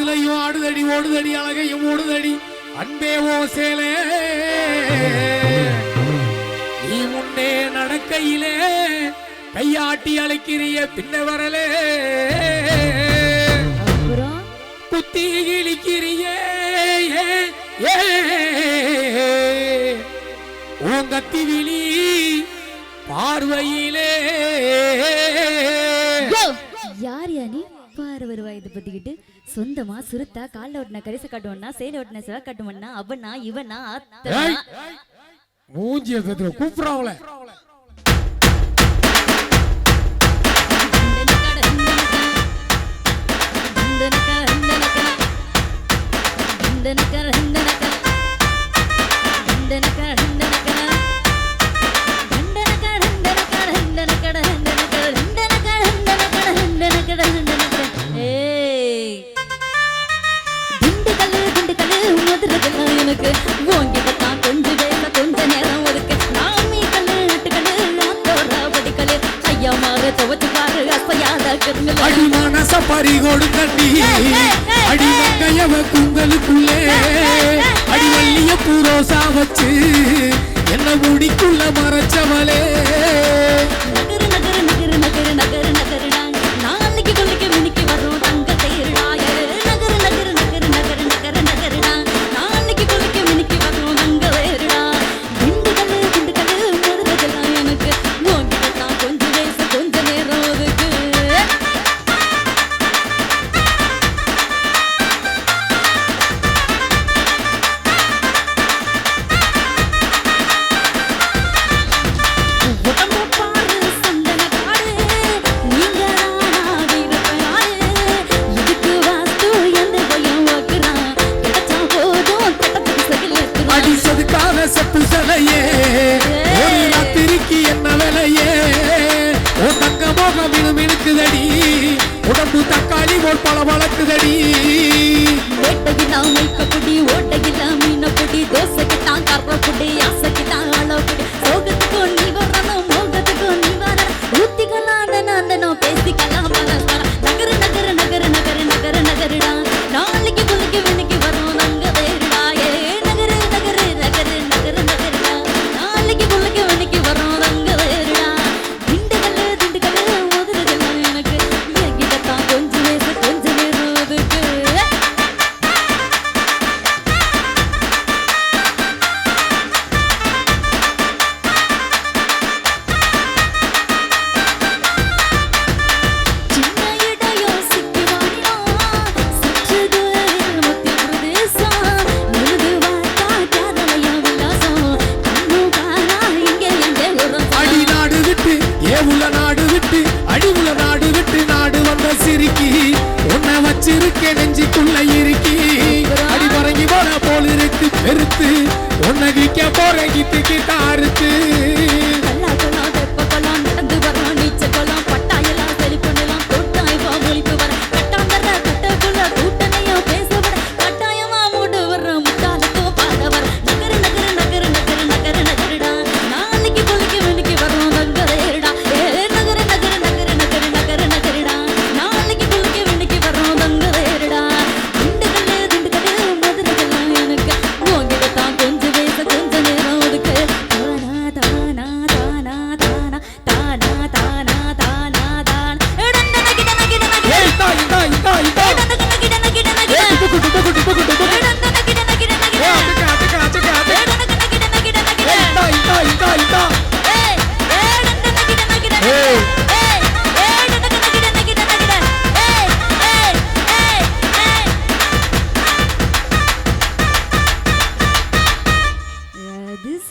ஆடுதுலையும் ஆடுதடி ஓடுதடி அழகையும் ஓடுதடி அன்பே ஓ சேலே நீ முன்னே நடக்கையிலே கையாட்டி அழைக்கிறிய பின்ன வரலே குத்தி கிழிக்கிறியே உங்கத்தி விழி பார்வையிலே யார் யானி பாரு வருவாயத்தை பத்திக்கிட்டு சொந்தமா சுருத்தா கால ஓட்டின கரிசை காட்டுவனா சேலை ஓட்டின சிவ காட்டுவனா அவனா இவனா மூஞ்சிய கூப்பிடுறாங்கள அடிமானச பறிகோடு தண்ணி அடிமங்கையவ குங்களுக்குள்ளே அடிவள்ளிய பூரோசா வச்சு என்ன முடிக்குள்ள மறைச்சவளே செப்பு சலையே ஒரு ராத்திரிக்கு என்ன விலையே ஓ தங்க மோகம் மினுமினுக்குதடி உடம்பு தக்காளி போல் பல வளர்க்குதடி ஓட்டகிலாம் மைக்கக்குடி ஓட்டகிலாம் மீனக்குடி தோசைக்கு தான் கறக்குடி ஆசைக்கு தான் அளவுக்குடி சோகத்துக்கு நீ வரணும் மோகத்துக்கு நீ வர ஊத்திக்கலாம் நாந்தனோ பேசிக்கலாம் பரஸ்பரம் நகர நகர நகர நகர நகர நகரடா நாளைக்கு குளிக்கு வினைக்கு வரும் நங்க வேறுடா ஏ நகர நகர நகர நகர நகரடா நாளைக்கு குளிக்கு வினைக்கு வரும் நங்க வேறுடா திண்டுக்கல்லு மதுரகல்ல எனக்கு எங்கிட்டத்தான் கொஞ்சம் நேச கொஞ்சம் நேரத்துக்கு நெஞ்சுக்குள்ள இருக்கி அடி பறங்கி போல போல் இருக்கு பெருத்து உன்னை விக்க போற கிட்டு கிட்ட அறுத்து